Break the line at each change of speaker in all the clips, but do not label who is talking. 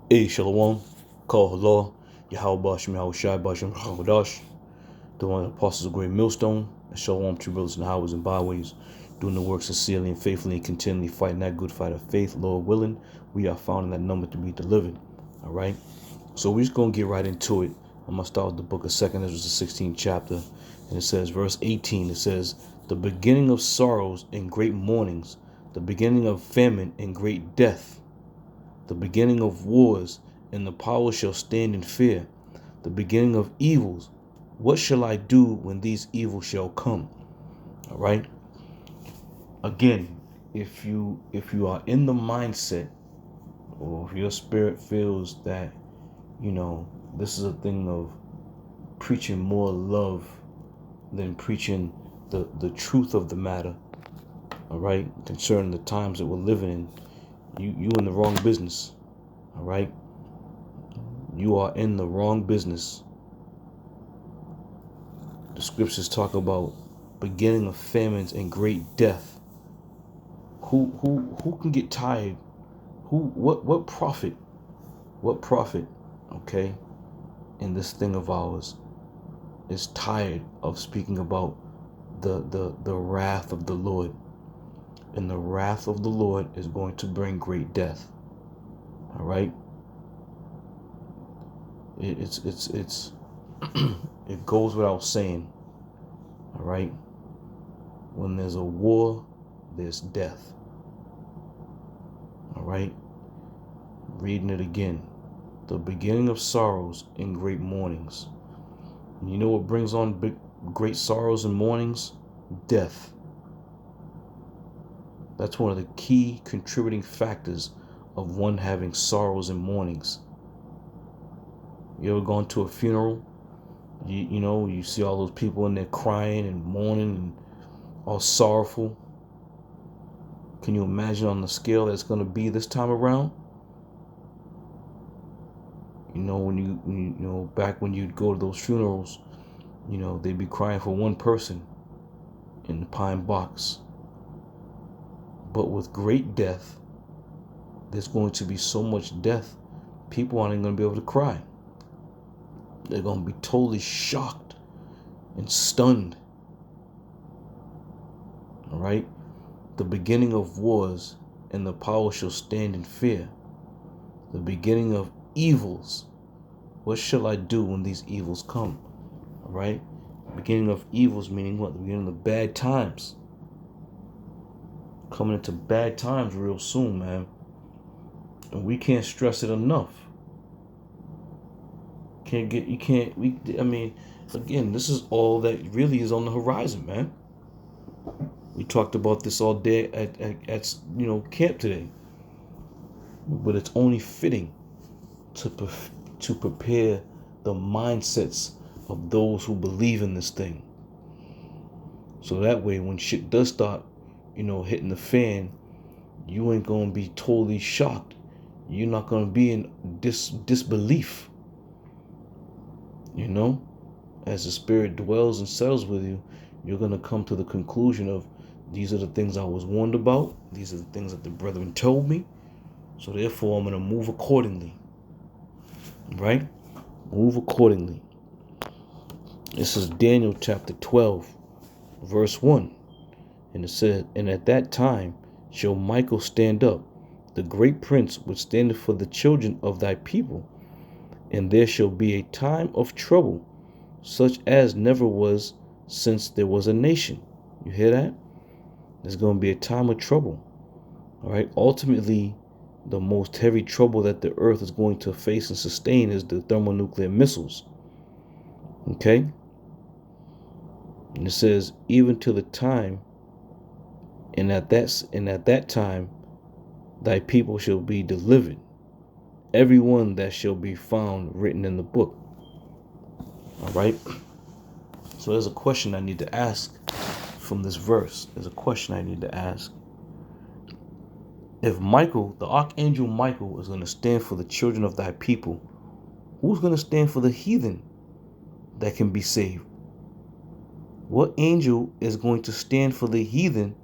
Hey, Shalom, Call Halor, Yahweh Bashim, Yahweh Shai Bashim, Hawadash, the one of the apostles of Great Millstone, and Shalom, true brothers and highways and byways, doing the work sincerely and faithfully and continually fighting that good fight of faith, Lord willing, we are found in that number to be delivered. All right, so we're just going to get right into it. I'm going to start with the book of 2nd Ezra, the 16th chapter, and it says, verse 18, it says, the beginning of sorrows and great mournings, the beginning of famine and great death, the beginning of wars, and the power shall stand in fear. The beginning of evils. What shall I do when these evils shall come? All right. Again, if you are in the mindset, or if your spirit feels that, this is a thing of preaching more love than preaching the truth of the matter, all right, concerning the times that we're living in, you in the wrong business. All right. You are in the wrong business. The scriptures talk about beginning of famines and great death. Who can get tired? What prophet? What prophet, okay, in this thing of ours is tired of speaking about the wrath of the Lord? And the wrath of the Lord is going to bring great death. All right? It's it goes without saying. All right? When there's a war, there's death. All right? Reading it again. The beginning of sorrows and great mournings. And you know what brings on great sorrows and mournings? Death. That's one of the key contributing factors of one having sorrows and mournings. You ever gone to a funeral? You see all those people in there crying and mourning and all sorrowful. Can you imagine on the scale that's going to be this time around? When you back when you'd go to those funerals, they'd be crying for one person in the pine box. But with great death, there's going to be so much death, people aren't even going to be able to cry. They're going to be totally shocked and stunned. All right? The beginning of wars, and the power shall stand in fear. The beginning of evils. What shall I do when these evils come? All right? The beginning of evils meaning what? The beginning of bad times. Coming into bad times real soon, man. And we can't stress it enough. Again, this is all that really is on the horizon, man. We talked about this all day at camp today. But it's only fitting to prepare the mindsets of those who believe in this thing. So that way, when shit does start, hitting the fan, you ain't gonna be totally shocked. You're not gonna be in disbelief. As the Spirit dwells and settles with you, you're gonna come to the conclusion of, these are the things I was warned about. These are the things that the brethren told me. So therefore, I'm gonna move accordingly. Right? Move accordingly. This is Daniel chapter 12, verse 1. And it said, and at that time shall Michael stand up, the great prince which standeth for the children of thy people. And there shall be a time of trouble, such as never was since there was a nation. You hear that? There's going to be a time of trouble. All right. Ultimately, the most heavy trouble that the earth is going to face and sustain is the thermonuclear missiles. Okay. And it says, even to the time, and at that time, thy people shall be delivered, everyone that shall be found written in the book. All right. So there's a question I need to ask from this verse. There's a question I need to ask. If Michael, the archangel Michael, is going to stand for the children of thy people, who's going to stand for the heathen that can be saved? What angel is going to stand for the heathen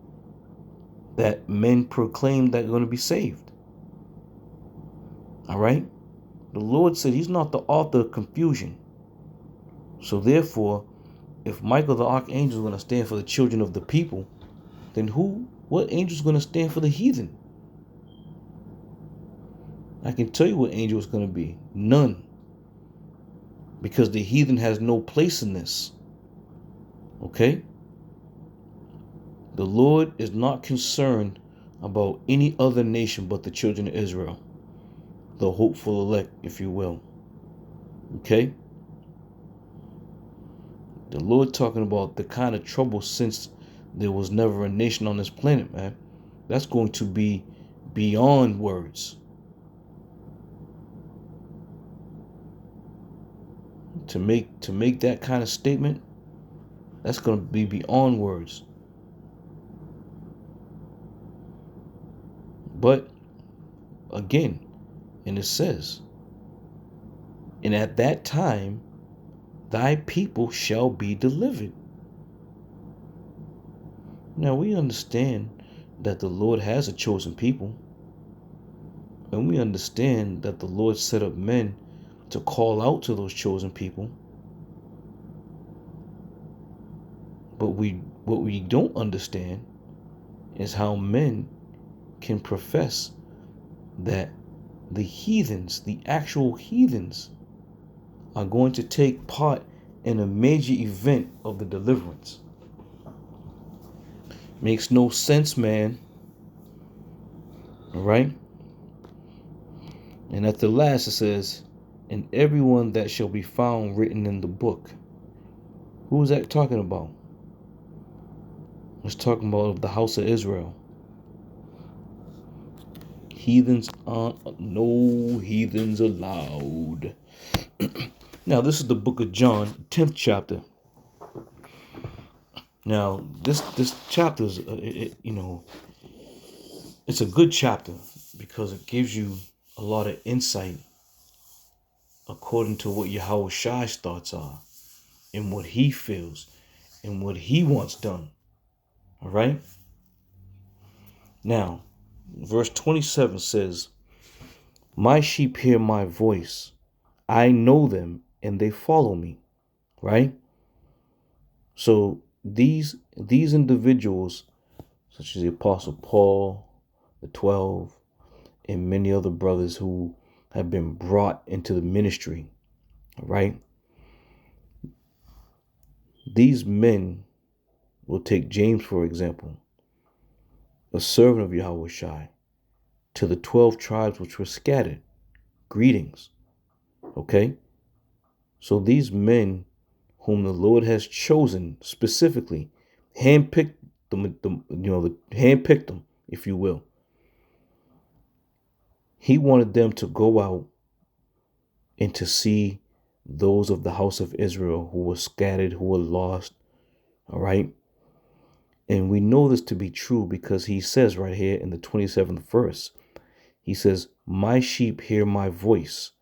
that men proclaim that are going to be saved? All right. The Lord said he's not the author of confusion. So therefore, if Michael the archangel is going to stand for the children of the people, then what angel is going to stand for the heathen? I can tell you what angel is going to be. None. Because the heathen has no place in this. Okay? The Lord is not concerned about any other nation but the children of Israel. The hopeful elect, if you will. Okay? The Lord talking about the kind of trouble since there was never a nation on this planet, man. That's going to be beyond words. To make that kind of statement, that's going to be beyond words. But again, and it says, and at that time thy people shall be delivered. Now we understand that the Lord has a chosen people. And we understand that the Lord set up men to call out to those chosen people. But what we don't understand is how men can profess that the heathens, the actual heathens, are going to take part in a major event of the deliverance. Makes no sense, man. All right? And at the last it says, and everyone that shall be found written in the book. Who is that talking about? It's talking about the house of Israel. Heathens aren't, no heathens allowed. Now this is the book of John, 10th chapter. Now this chapter is, it's a good chapter because it gives you a lot of insight according to what Yahweh Shai's thoughts are and what he feels and what he wants done. All right. Now, verse 27 says, my sheep hear my voice. I know them and they follow me. Right? So these individuals, such as the Apostle Paul, the 12, and many other brothers who have been brought into the ministry, right? These men will take James, for example, a servant of Yahweh Shai, to the 12 tribes which were scattered. Greetings. Okay? So these men whom the Lord has chosen specifically, handpicked them, handpicked them, if you will. He wanted them to go out and to see those of the house of Israel who were scattered, who were lost. All right. And we know this to be true because he says right here in the 27th verse, he says, my sheep hear my voice.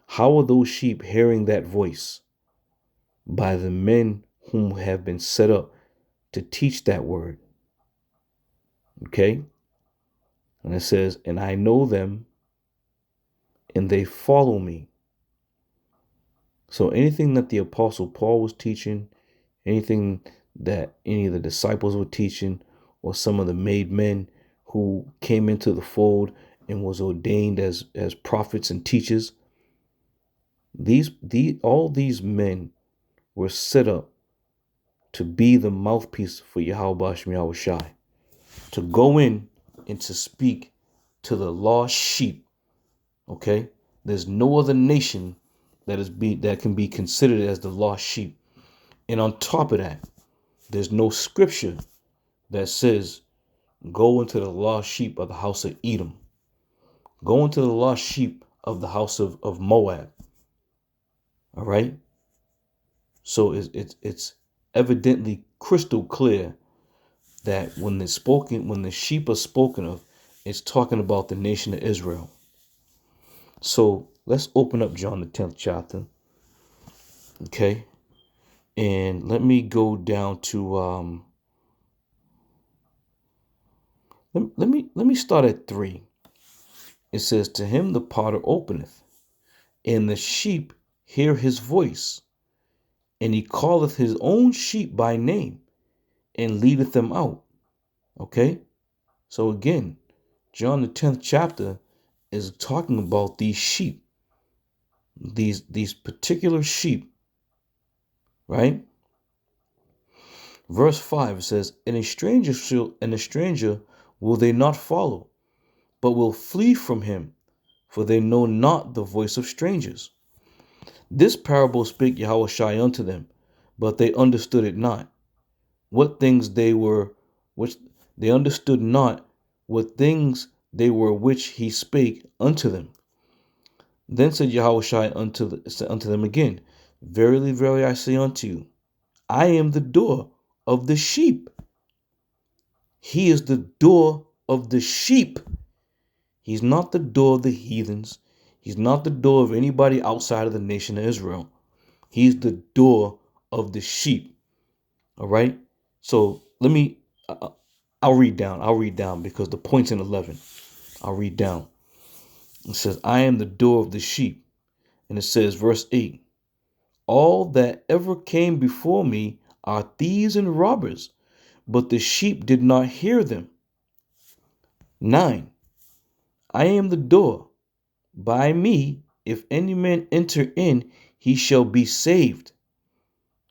How are those sheep hearing that voice? By the men whom have been set up to teach that word. Okay. And it says, and I know them and they follow me. So anything that the Apostle Paul was teaching, anything that any of the disciples were teaching, or some of the made men who came into the fold and was ordained as prophets and teachers, all these men were set up to be the mouthpiece for Yahweh Hashem Yahweh Shai, to go in and to speak to the lost sheep. Okay, there's no other nation that can be considered as the lost sheep. And on top of that, there's no scripture that says, go into the lost sheep of the house of Edom. Go into the lost sheep of the house of Moab. All right. So it's evidently crystal clear that when the sheep are spoken of, it's talking about the nation of Israel. So let's open up John the 10th chapter. Okay. And let me go down to let me start at 3. It says, to him the potter openeth, and the sheep hear his voice, and he calleth his own sheep by name, and leadeth them out. Okay? So again, John the 10th chapter is talking about these sheep, these particular sheep, right? Verse 5 says, and a stranger will they not follow, but will flee from him, for they know not the voice of strangers. This parable spake Yahushua unto them, but they understood it not. What things they were, which they understood not, what things they were which he spake unto them. Then said Yahushua unto them again, verily, verily, I say unto you, I am the door of the sheep. He is the door of the sheep. He's not the door of the heathens. He's not the door of anybody outside of the nation of Israel. He's the door of the sheep. All right. So I'll read down because the point's in 11. I'll read down. It says, I am the door of the sheep. And it says, verse 8, all that ever came before me are thieves and robbers, but the sheep did not hear them. 9, I am the door. By me, if any man enter in, he shall be saved.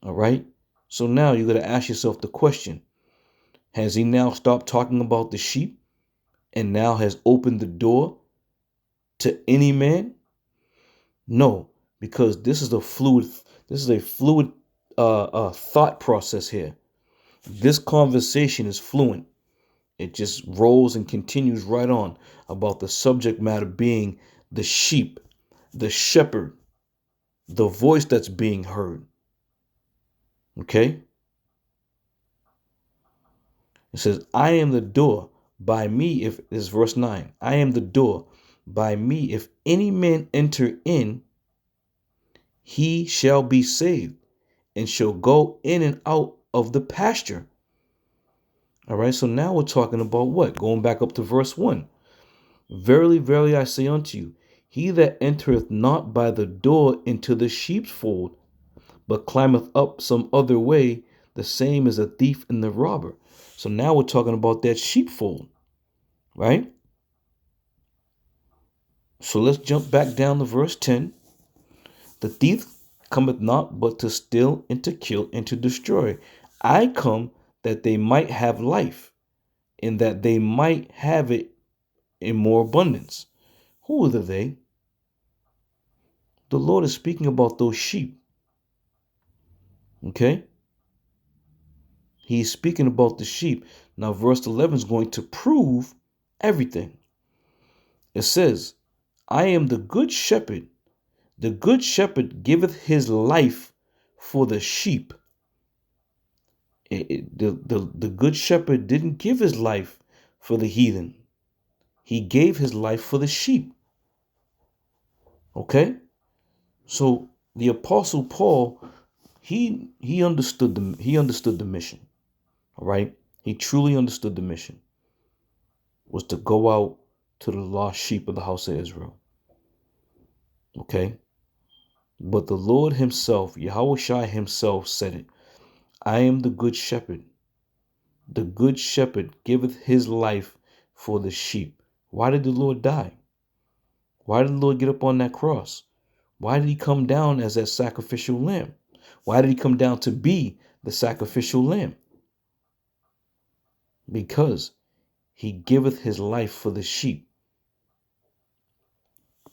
All right. So now you got to ask yourself the question, has he now stopped talking about the sheep and now has opened the door to any man? No, because this is a fluid thought process here. This conversation is fluent. It just rolls and continues right on about the subject matter being the sheep, the shepherd, the voice that's being heard. Okay? It says, I am the door. By me, if this is verse 9, I am the door. By me, if any man enter in, he shall be saved and shall go in and out of the pasture. All right, so now we're talking about what? Going back up to verse 1. Verily, verily, I say unto you, he that entereth not by the door into the sheepfold, but climbeth up some other way, the same is a thief and the robber. So now we're talking about that sheepfold, right? So let's jump back down to verse 10. The thief cometh not but to steal and to kill and to destroy. I come that they might have life, and that they might have it in more abundance. Who are they? The Lord is speaking about those sheep. Okay? He's speaking about the sheep. Now, verse 11 is going to prove everything. It says, I am the good shepherd. The good shepherd giveth his life for the sheep. The good shepherd didn't give his life for the heathen. He gave his life for the sheep. Okay? So the apostle Paul, he understood the mission. All right? He truly understood the mission was to go out to the lost sheep of the house of Israel. Okay? But the Lord himself, Yahushua himself said it. I am the good shepherd. The good shepherd giveth his life for the sheep. Why did the Lord die? Why did the Lord get up on that cross? Why did he come down as that sacrificial lamb? Why did he come down to be the sacrificial lamb? Because he giveth his life for the sheep.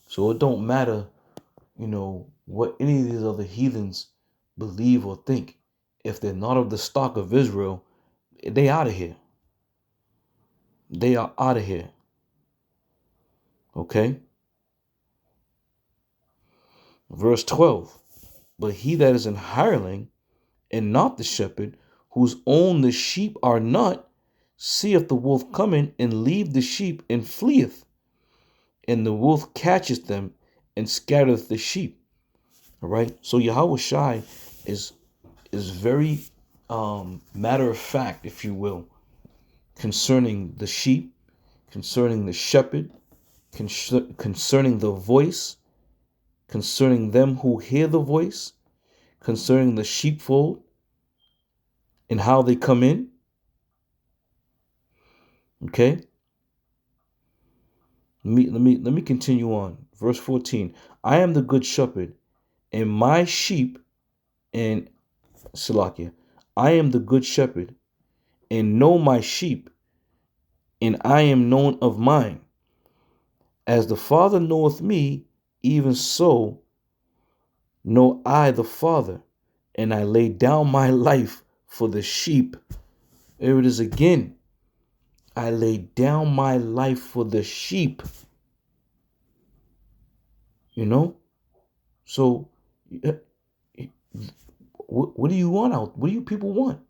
So it don't matter, what any of these other heathens believe or think. If they're not of the stock of Israel, they out of here. They are out of here. Okay? Verse 12. But he that is an hireling, and not the shepherd, whose own the sheep are not, seeth the wolf coming, and leave the sheep, and fleeth. And the wolf catcheth them, and scattereth the sheep. All right? So Yahushua is very matter of fact, if you will, concerning the sheep, concerning the shepherd, concerning the voice, concerning them who hear the voice, concerning the sheepfold and how they come in. Okay. Let me continue on. Verse 14. I am the good shepherd, and my sheep and Salakia. I am the good shepherd, and know my sheep, and I am known of mine. As the Father knoweth me, even so know I the Father, and I lay down my life for the sheep. There it is again. I lay down my life for the sheep. You know? So, what do you want out? What do you people want?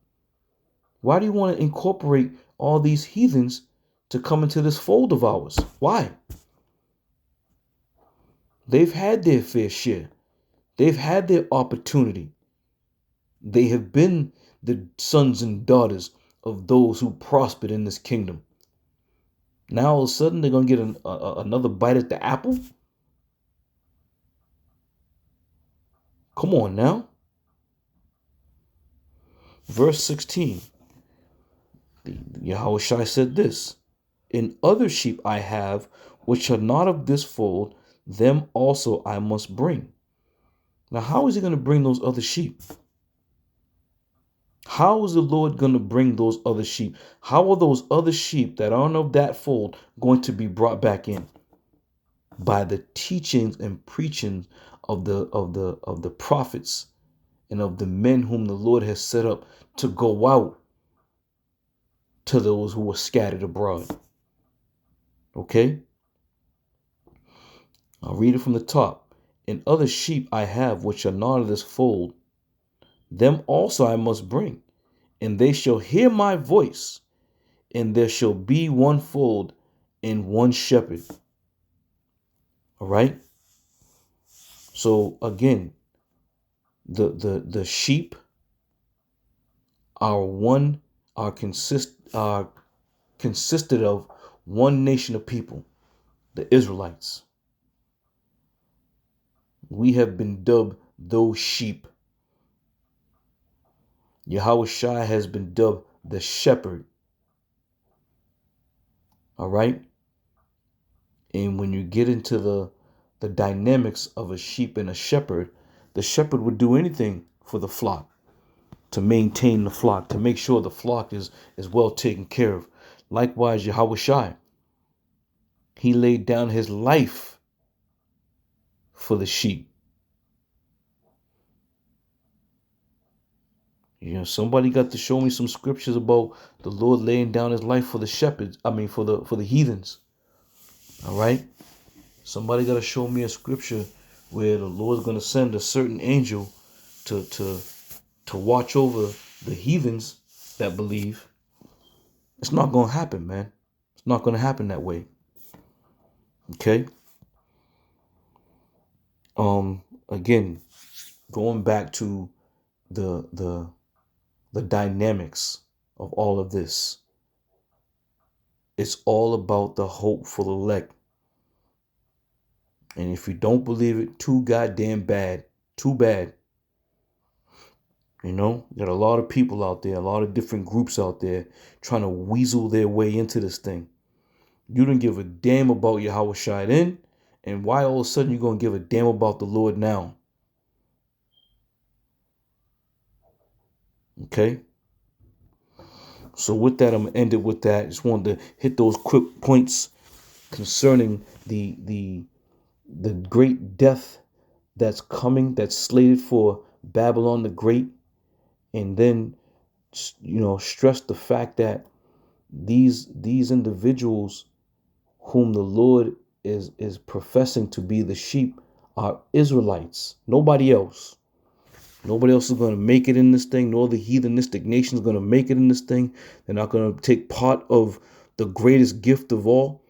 Why do you want to incorporate all these heathens to come into this fold of ours? Why? They've had their fair share. They've had their opportunity. They have been the sons and daughters of those who prospered in this kingdom. Now all of a sudden they're going to get another bite at the apple? Come on now. Verse 16. Yahushua said this, in other sheep I have, which are not of this fold, them also I must bring. Now, how is he going to bring those other sheep? How is the Lord going to bring those other sheep? How are those other sheep that aren't of that fold going to be brought back in? By the teachings and preachings of the prophets and of the men whom the Lord has set up to go out to those who were scattered abroad. Okay? I'll read it from the top. And other sheep I have which are not of this fold, them also I must bring, and they shall hear my voice, and there shall be one fold and one shepherd. All right? So again, the sheep are consisted of one nation of people, the Israelites. We have been dubbed those sheep. Yahushua has been dubbed the shepherd. All right? And when you get into the dynamics of a sheep and a shepherd, the shepherd would do anything for the flock, to maintain the flock, to make sure the flock is well taken care of. Likewise, Yahushua, he laid down his life for the sheep. You know, somebody got to show me some scriptures about the Lord laying down his life for the shepherds. For the heathens. All right. Somebody got to show me a scripture where the Lord's going to send a certain angel to watch over the heathens that believe. It's not going to happen, man. It's not going to happen that way. Okay. Again, going back to the dynamics of all of this. It's all about the hope for the elect. And if you don't believe it, too goddamn bad. Too bad. You know, there are a lot of people out there, a lot of different groups out there trying to weasel their way into this thing. You don't give a damn about Yahushua then, and why all of a sudden you're going to give a damn about the Lord now? Okay? So with that, I'm going to end it with that. Just wanted to hit those quick points concerning the great death that's coming, that's slated for Babylon the Great. And then, stress the fact that these individuals whom the Lord is professing to be the sheep are Israelites. Nobody else. Nobody else is going to make it in this thing. No other heathenistic nation is going to make it in this thing. They're not going to take part of the greatest gift of all.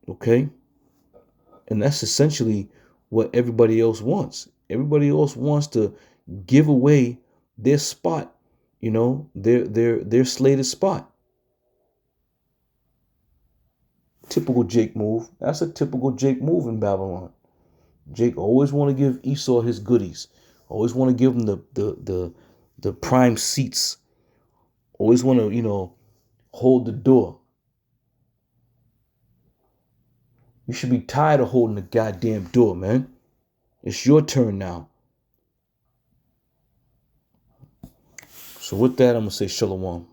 Okay? And that's essentially what everybody else wants. Everybody else wants to give away their spot, their slated spot. Typical Jake move. That's a typical Jake move in Babylon. Jake always want to give Esau his goodies. Always want to give him the prime seats. Always want to, hold the door. You should be tired of holding the goddamn door, man. It's your turn now. So with that, I'm going to say shalom.